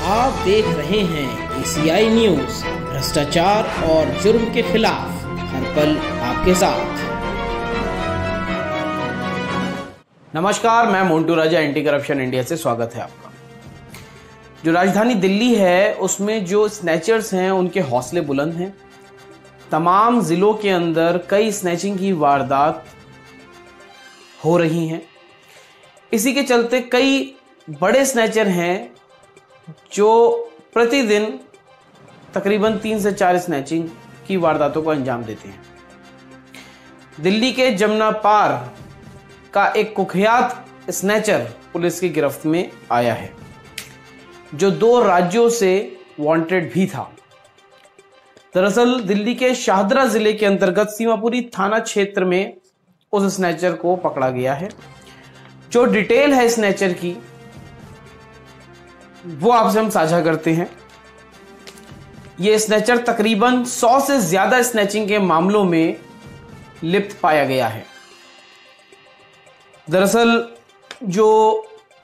आप देख रहे हैं एशियाई न्यूज, भ्रष्टाचार और जुर्म के खिलाफ हर पल आपके साथ। नमस्कार, मैं मोन्टू राजा, एंटी करप्शन इंडिया से स्वागत है आपका। जो राजधानी दिल्ली है उसमें जो स्नैचर्स हैं उनके हौसले बुलंद हैं। तमाम जिलों के अंदर कई स्नैचिंग की वारदात हो रही हैं। इसी के चलते कई बड़े स्नैचर हैं जो प्रतिदिन तकरीबन 3 से 4 स्नैचिंग की वारदातों को अंजाम देते हैं। दिल्ली के जमुना पार का एक कुख्यात स्नैचर पुलिस की गिरफ्त में आया है, जो 2 राज्यों से वांटेड भी था। दरअसल दिल्ली के शाहदरा जिले के अंतर्गत सीमापुरी थाना क्षेत्र में उस स्नैचर को पकड़ा गया है। जो डिटेल है स्नैचर की वो आपसे हम साझा करते हैं। यह स्नैचर तकरीबन 100 से ज्यादा स्नैचिंग के मामलों में लिप्त पाया गया है। दरअसल जो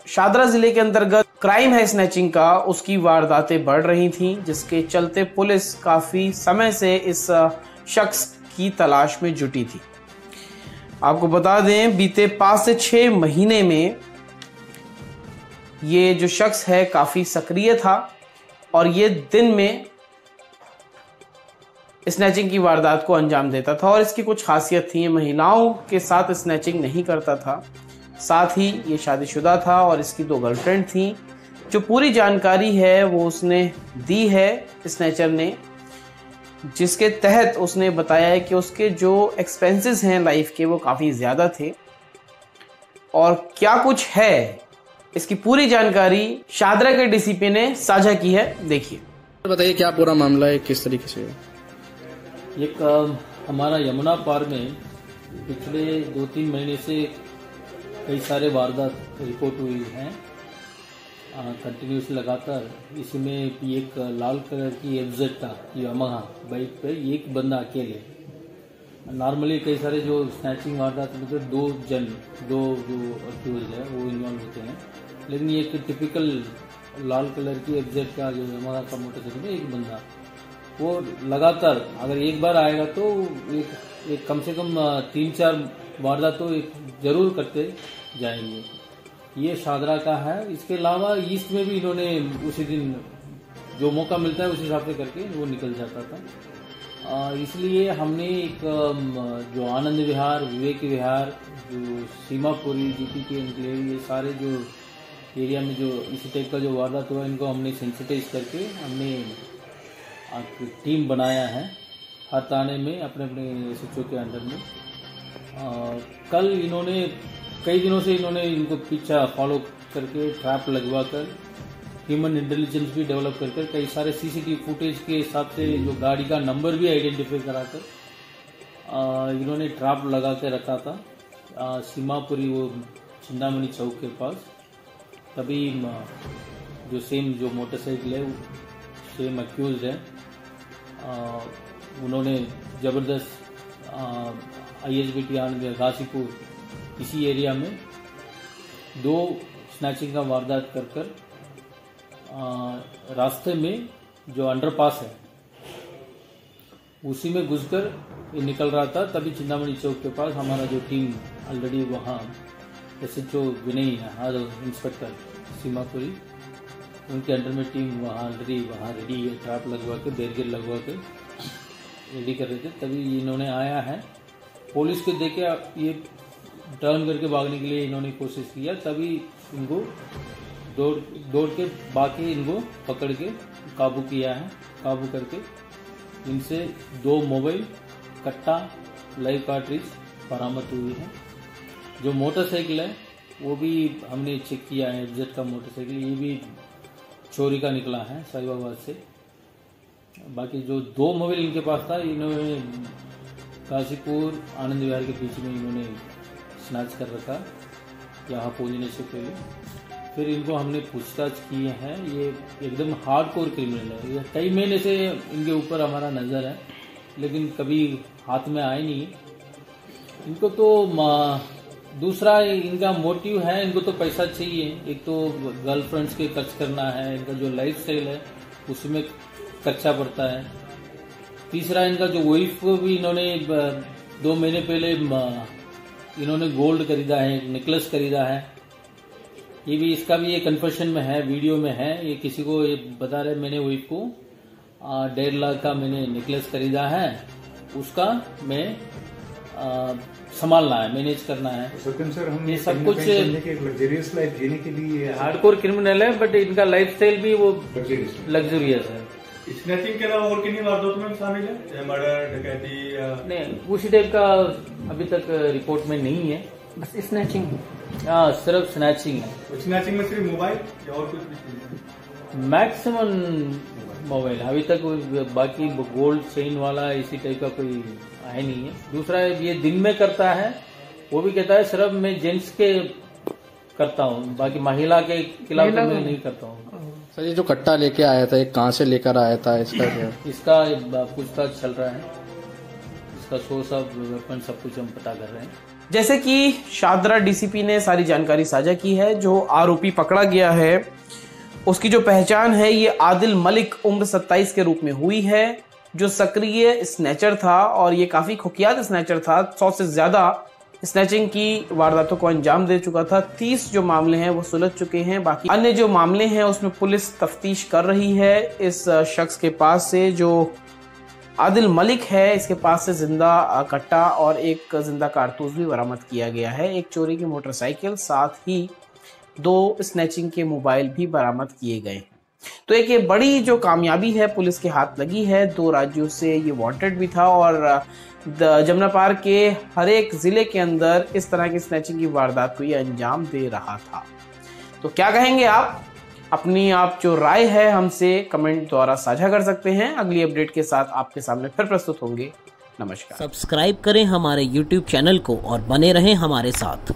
शाहदरा जिले के अंतर्गत क्राइम है स्नैचिंग का, उसकी वारदातें बढ़ रही थीं, जिसके चलते पुलिस काफी समय से इस शख्स की तलाश में जुटी थी। आपको बता दें, बीते 5 से 6 महीने में ये जो शख्स है काफी सक्रिय था और ये दिन में स्नैचिंग की वारदात को अंजाम देता था। और इसकी कुछ खासियत थी, ये महिलाओं के साथ स्नैचिंग नहीं करता था, साथ ही ये शादीशुदा था और इसकी 2 गर्लफ्रेंड थी। जो पूरी जानकारी है वो उसने दी है स्नैचर ने, जिसके तहत उसने बताया है कि उसके जो एक्सपेंसेस हैं लाइफ के वो काफ़ी ज़्यादा थे। और क्या कुछ है, इसकी पूरी जानकारी शाहदरा के डीसीपी ने साझा की है। देखिए, बताइए क्या पूरा मामला है, किस तरीके से? एक हमारा यमुना पार में पिछले 2-3 महीने से कई सारे वारदात रिपोर्ट हुई हैं कंटिन्यूस लगातार। इसमें एक लाल कलर की एफजेड था यामाहा बाइक पे एक बंदा अकेले। नॉर्मली कई सारे जो स्नैचिंग वारदात में तो 2 जो अक्यूज है वो इन्वॉल्व होते हैं, लेकिन ये एक टिपिकल लाल कलर की एफजेड का जो यामाहा का मोटरसाइकिल एक बंदा, वो लगातार अगर एक बार आएगा तो एक कम से कम 3-4 वारदात तो जरूर करते जाएंगे। ये शाहदरा का है। इसके अलावा ईस्ट में भी इन्होंने उसी दिन जो मौका मिलता है उस हिसाब से करके वो निकल जाता था। इसलिए हमने एक जो आनंद विहार, विवेक विहार, जो सीमापुरी, जीपी के एनक्लेव, ये सारे जो एरिया में जो इसी टाइप का जो वारदात हुआ, इनको हमने सेंसिटाइज करके हमने टीम बनाया है हर थाने में अपने अपने एसएचओ के अंडर में। कल इन्होंने कई दिनों से इनको पीछा फॉलो करके ट्रैप लगवा कर ह्यूमन इंटेलिजेंस भी डेवलप करके कई सारे सीसीटीवी फुटेज के हिसाब से जो गाड़ी का नंबर भी आइडेंटिफाई कराकर इन्होंने ट्रैप लगा के रखा था सीमापुरी वो चिंतामणि चौक के पास। तभी जो सेम जो मोटरसाइकिल है सेम अक्यूज है, उन्होंने जबरदस्त ISBT आनंद गाजीपुर इसी एरिया में 2 स्नैचिंग का वारदात कर रास्ते में जो अंडरपास है उसी में घुसकर ये निकल रहा था। तभी चिंतामणि चौक के पास हमारा जो टीम ऑलरेडी वहाँ SHO विनय है, इंस्पेक्टर सीमापुरी, उनके अंडर में टीम वहाँ ऑलरेडी वहाँ रेडी है, ट्रैप लगवा के बैरिकेड लगवा के रेडी कर रहे थे। तभी इन्होंने आया है, पुलिस को देखे ये टर्न करके भागने के लिए इन्होंने कोशिश किया, तभी इनको दौड़ के बाकी इनको पकड़ के काबू किया है। काबू करके इनसे 2 मोबाइल, कट्टा, लाइव कार्ट्रिज बरामद हुई है। जो मोटरसाइकिल है वो भी हमने चेक किया है, एफजेड का मोटरसाइकिल, ये भी चोरी का निकला है साहिबाबाद से। बाकी जो 2 मोबाइल इनके पास था, इन्होंने गाजीपुर आनंद विहार के बीच में इन्होंने स्नैच कर रखा यहाँ पहुंचने से पहले। फिर इनको हमने पूछताछ की है। ये एकदम हार्डकोर क्रिमिनल है, ये कई महीने से इनके ऊपर हमारा नज़र है, लेकिन कभी हाथ में आए नहीं। इनको तो दूसरा इनका मोटिव है, इनको तो पैसा चाहिए। एक तो गर्लफ्रेंड्स के खर्च करना है, इनका जो लाइफ स्टाइल है उसमें खर्चा पड़ता है। तीसरा इनका जो वाइफ को भी इन्होंने 2 महीने पहले इन्होंने गोल्ड खरीदा है, नेकलेस खरीदा है। ये भी इसका भी ये कन्फेशन में है, वीडियो में है। ये किसी को ये बता रहे मैंने वाइफ को 1.5 लाख का मैंने नेकलेस खरीदा है, उसका मैं संभालना है, मैनेज करना है। सर हम ये सब कुछ लग्जरियस लाइफ जीने के लिए हार्डकोर क्रिमिनल है, बट इनका लाइफस्टाइल भी वो लग्जरियस है। स्नैचिंग के अलावा और किन्हीं वारदातों में शामिल है? मर्डर, डकैती नहीं, उसी टाइप का अभी तक रिपोर्ट में नहीं है। बस स्नैचिंग, हाँ सिर्फ स्नैचिंग है। स्नैचिंग में सिर्फ मोबाइल या और कुछ भी? मैक्सिमम मोबाइल, अभी तक बाकी गोल्ड चेन वाला इसी टाइप का कोई है नहीं है। दूसरा ये दिन में करता है, वो भी कहता है सिर्फ मैं जेंट्स के करता हूँ, बाकी महिला के खिलाफ मैं नहीं करता हूँ। सर ये जो कट्टा लेके आया था, ये कहाँ से लेकर आया था, इसका क्या? इसका पूछताछ चल रहा है, इसका सोर्स ऑफ वेपन सब कुछ हम पता कर रहे हैं। जैसे कि शादरा डीसीपी ने सारी जानकारी साझा की है, जो आरोपी पकड़ा गया है उसकी जो पहचान है ये आदिल मलिक उम्र 27 के रूप में हुई है, जो सक्रिय स्नैचर था और ये काफी कुख्यात स्नैचर था। 100 से ज्यादा स्नैचिंग की वारदातों को अंजाम दे चुका था। 30 जो मामले हैं वो सुलझ चुके हैं, बाकी अन्य जो मामले हैं उसमें पुलिस तफ्तीश कर रही है। इस शख्स के पास से जो आदिल मलिक है, इसके पास से जिंदा कट्टा और एक जिंदा कारतूस भी बरामद किया गया है। एक चोरी की मोटरसाइकिल, साथ ही 2 स्नैचिंग के मोबाइल भी बरामद किए गए हैं। तो एक ये बड़ी जो कामयाबी है पुलिस के हाथ लगी है। 2 राज्यों से ये वांटेड भी था और जमुना पार के हर एक जिले के अंदर इस तरह की स्नैचिंग की वारदात को ये अंजाम दे रहा था। तो क्या कहेंगे आप? अपनी आप जो राय है हमसे कमेंट द्वारा साझा कर सकते हैं। अगली अपडेट के साथ आपके सामने फिर प्रस्तुत होंगे। नमस्कार। सब्सक्राइब करें हमारे YouTube चैनल को और बने रहें हमारे साथ।